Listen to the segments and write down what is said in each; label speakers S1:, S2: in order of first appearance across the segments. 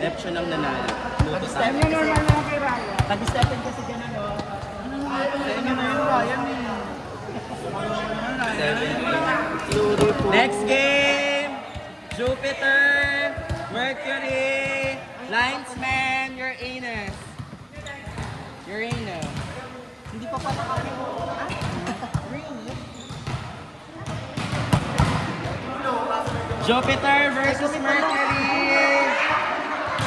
S1: Neptune ang nanalo.
S2: Pag-step na normal na kay Ryan. Pag-stepin kasi ganun, no?
S1: Next game, Jupiter, Mercury, Linesman, Uranus. Uranus.
S2: Hindi pa pala kami.
S1: Jupiter versus Mercury.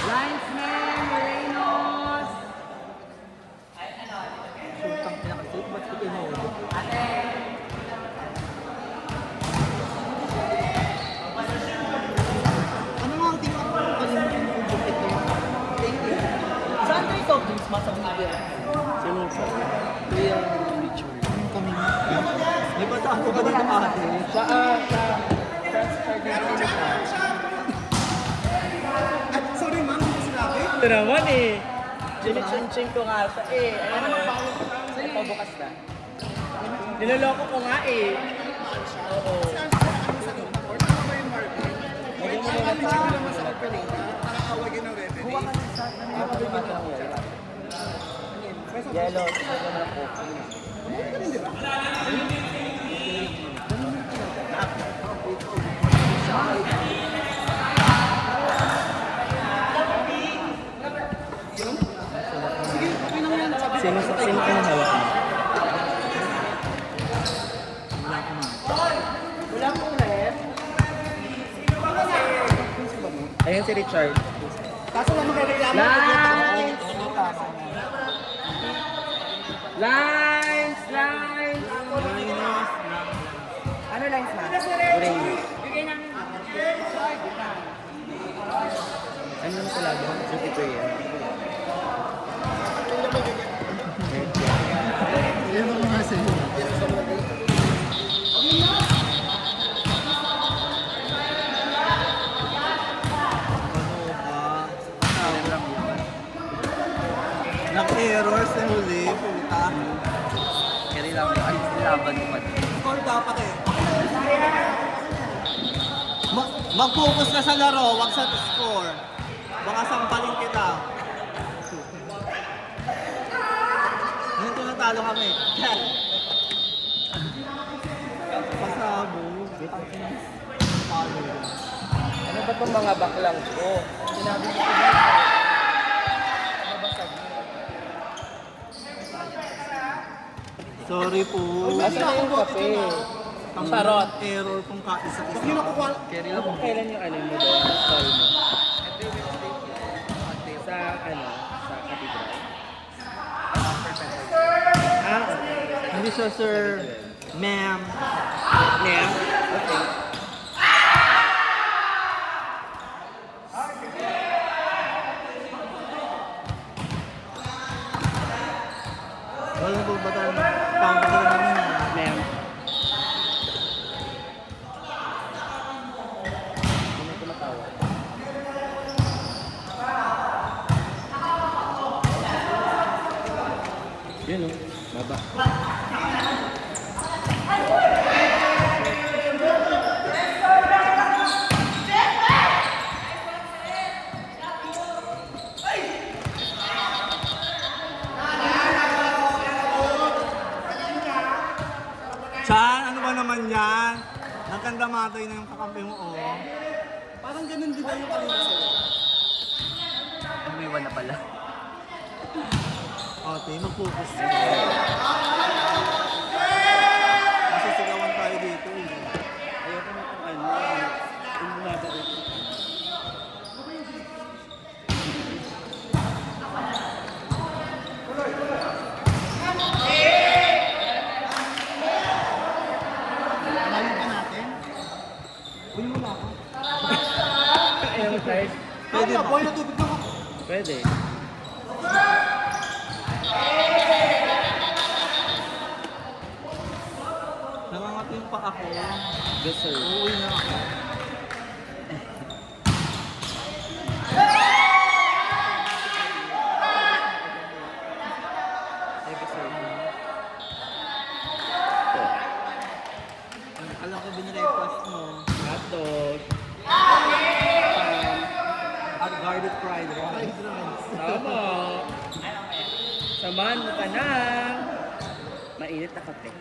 S1: Linesman, Uranus.
S2: Sutang pinakasip, ba't ko inuubo? Ano nga ang tingin ko kalimutan ko Jupiter? Thank you. Saan kayo soft drinks sa video?
S1: Sino sa? Kuya Richard.
S2: Kami. Di ba saan ko ba dito ate?
S1: Sa
S2: Sorry ma'am, hindi ko sinabi.
S1: ito naman eh. Chiniching ko nga siya eh. Ayun na. Ito bukas na. Niloloko ko nga eh. Oo. Lagyan mo muna Yellow. Sino ang hawak mo?
S2: Wala pong ref.
S1: Ayun si Richard.
S2: Kaso lang magreklamo.
S1: Lines! Lines! Lines!
S2: Ano lines na?
S1: Uranus. Ano yung talaga? Jupiter yan.
S2: Yan ang mga sa'yo. Nag-error sa huli, puta.
S1: Kaya lang ang laban mo pa.
S2: Score dapat eh. Mag-focus ka sa laro, wag sa score. Baka sampalin kita. Ganito natalo kami. Pasabog. Talo.
S1: Ano ba itong mga baklang ko?
S2: Sinabi ko ba? Mabasag mo. Sorry po.
S1: Asa na yung kape? Ang sarot.
S2: Error kung kaisa-isa.
S1: Kaya lang kung kailan yung ano mo doon, stall mo. Sa ano, sa cathedral. Ah,
S2: Hindi siya, sir. Ma'am.
S1: Ma'am? Okay.
S2: Walang bulbatan. Pangkagalan namin.
S1: Ma'am. Yun o, baba.
S2: Chan, ano ba naman yan? Nagkandamatoy na yung kakampi mo, oh. Parang ganun din ba yung kanina sa'yo?
S1: Umiwan na pala.
S2: Ate, mag-focus ka. Masisigawan tayo dito, eh.
S1: Ayoko na itong ano, yung bumaba ko.
S2: Malalim pa natin. Uy, wala ka.
S1: Ayaw mo guys?
S2: Pwede ba? Boy, na tubig na ako.
S1: Pwede.
S2: Nangangat yung pa ako.
S1: Yes sir.
S2: Uuwi na ako.
S1: Yes sir.
S2: Alam ko binrequest mo.
S1: Hotdog.
S2: At guarded Friday.
S1: Samahan mo ka ng mainit na kape.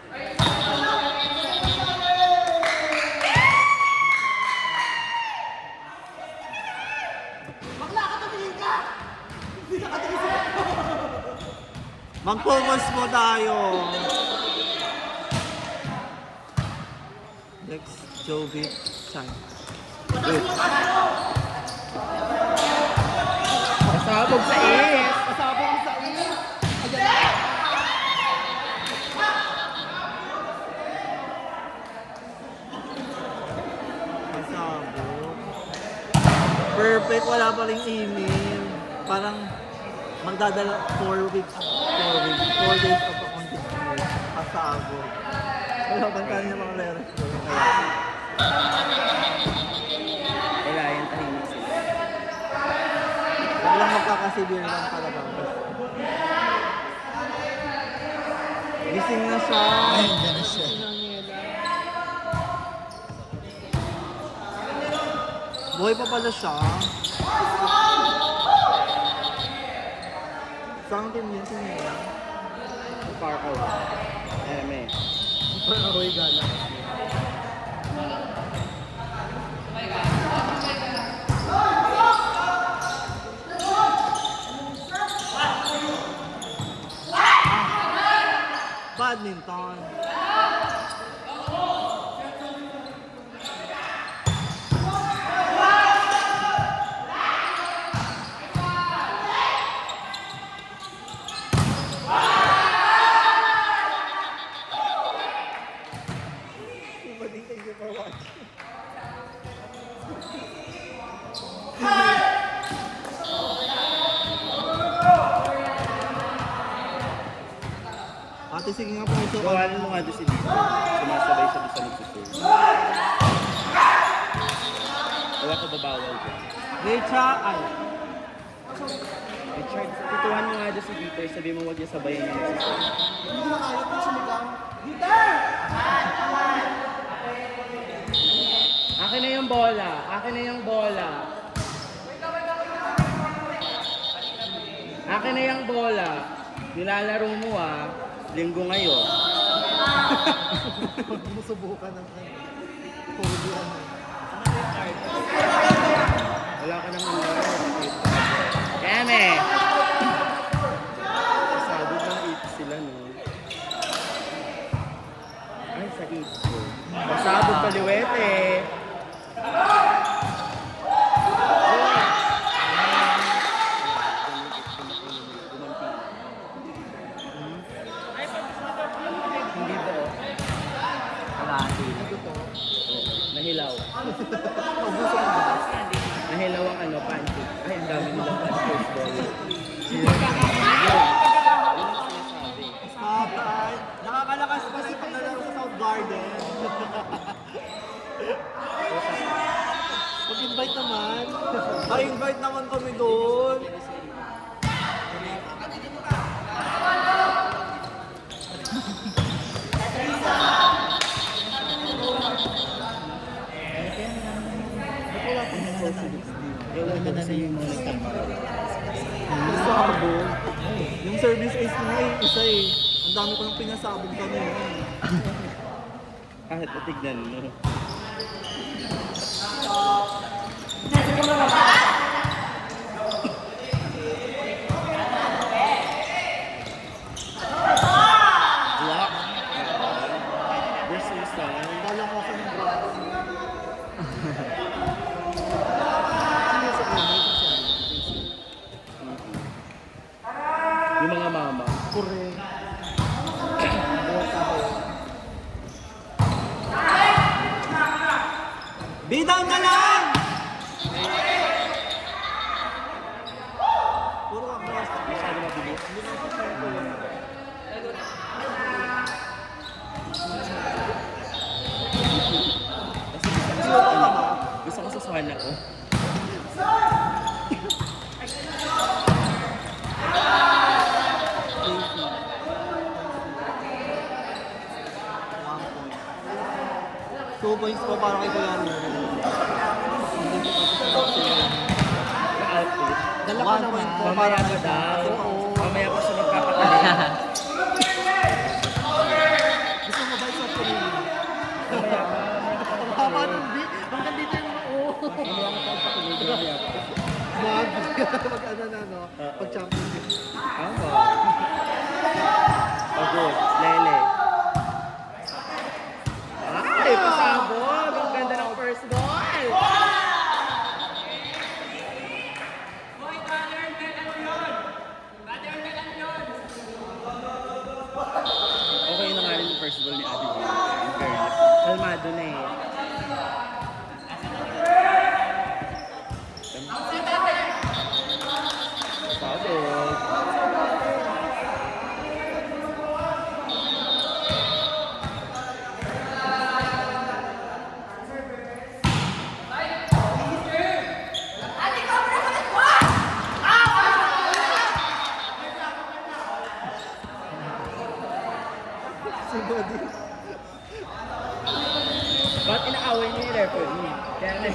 S2: Mag-focus po tayo. Next, Jovic, Chan.
S1: Pasabog sa is.
S3: Pasabog sa is. Ayan na.
S2: Pasabog. Perfect, wala pa rin email. Parang magdadala 4 weeks. 4 days of a continuous. Pasabog. Wala bang kanya mga letters ko. Kaya,
S1: Wala yung tahimik sila.
S2: walang magkakasibir lang talaga. Gising na siya.
S3: Ayun, dyan na siya.
S2: Buhay pa pala siya. Saan team yun si Nea?
S1: Far away. Eme.
S3: Parang aroy gala.
S2: Badminton. Thank you for watching. Ate, sige nga po. Ito,
S1: Gawanan mo nga doon si Dito. Sumasabay siya doon sa nagsusurf. Wala ko babawal ko.
S2: Recha, ay.
S1: Richard, tutuhan mo nga doon si Dito. Sabi mo huwag niya sabayan yung nagsusurf.
S3: Hindi ko na kaya po sumigaw.
S1: Akin na yung bola. Akin na yung bola. Akin na yung bola. Nilalaro mo linggo ngayon.
S3: Huwag mo subukan ng Kobe ano.
S1: Wala ka naman laro. Keme! Sabog ng 80 sila, no? Ay, sa 80. Masabog kaliwete. Hindi ba?
S2: Lagi.
S1: Nahilaw. Nahilaw ang pancake. Ay, ang dami nilang pancake ball.
S2: Stop, ay. Nakakalakas pa si paglalaro sa South Garden. Mag-invite naman. Ma-invite naman kami doon.
S1: Ewan ko kasi yung mga nagtanggal.
S2: Pinasabog. Yung service ace na nga isa eh. Ang dami ko nang pinasabog kami.
S1: Kahit tignan mo. Block. Versus
S3: Bala ko sa ng brass.
S1: yung mga mama.
S3: Correct.
S2: Bidaw na lang! Puro ka cross.
S1: Masyado mabilis. Gusto ko sasuhan ako.
S2: Two points pa para kay Kuya Rino.
S1: Na outfit.
S3: Dala ka
S2: 1
S3: naman
S2: point
S3: po.
S2: po
S1: Mamaya
S2: para
S1: pa
S2: kay
S1: daw.
S2: Oo.
S1: Mamaya pa siya magpapatalo.
S3: Gusto mo ba sa Pilipinas?
S1: Mamaya pa.
S3: Ang haba ng beat. Hanggang dito yung mag-ano na, no? Pag-championship.
S1: Ako. Pagod. Lele. Ay, pasabog. Ang ganda ng first goal. Okay na nga rin yung first goal ni Ate Gina. In fairness. Kalmado na eh. Pasabog.
S3: Si Buddy.
S1: Ba't inaaway niyo yung referee? Kaya na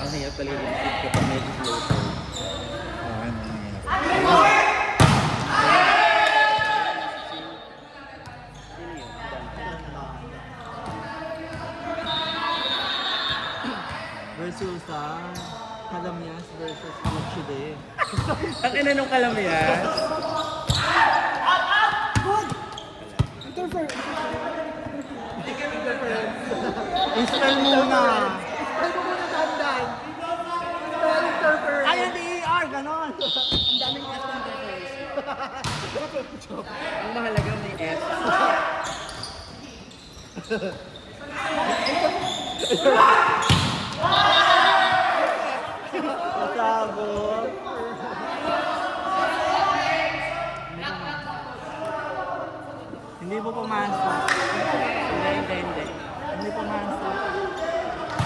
S1: ang hirap talaga yung feed kapag medyo slow po.
S2: Versus Kalamias versus Alachide.
S1: Ang ina nung Kalamias.
S2: Install muna!
S3: Ay, mo muna tandaan. Spell interference.
S2: Ay, yung DER! Ganon!
S3: Ang daming F interference.
S1: Ang mahalaga may F.
S2: Pasabog! Hindi po pumasok.
S1: Hindi.
S2: Hindi pumasok.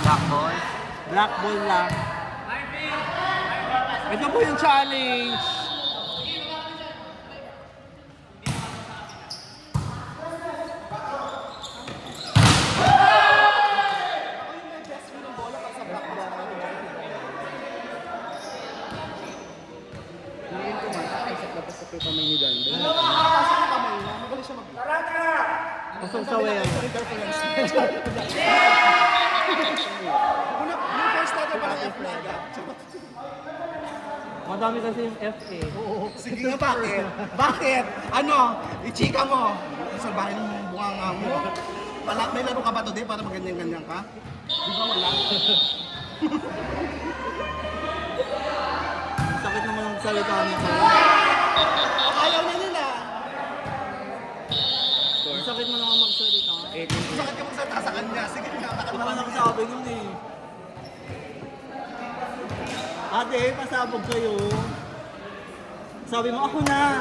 S2: Black ball? Black ball lang. Ito po yung challenge.
S1: Hindi yung tumatak. Isip na pa sa kamay ni Ganda.
S3: Nakapasok ang kamay niya. Magaling siya mag-
S2: Pasok sa way.
S3: Interference. Yung first natin parang F na agad.
S2: Madami kasi yung FA.
S3: Oo. Sige nga, bakit? Bakit? Ano? Ichika mo. Sa bahay ng bunganga mo. May laro ka ba today para maganyan-ganyan ka? Di ba wala?
S2: Ang sakit naman ng salita nito.
S3: Ayaw na nila.
S2: Ang sakit mo naman magsalita.
S1: 18.
S3: Sakit ka magsalita sa kanya. Sige nga,
S2: Ito
S3: takalma
S2: ka
S3: ka
S2: nagsabi nun eh. Ate, pasabog kayo. Sabi mo, ako na.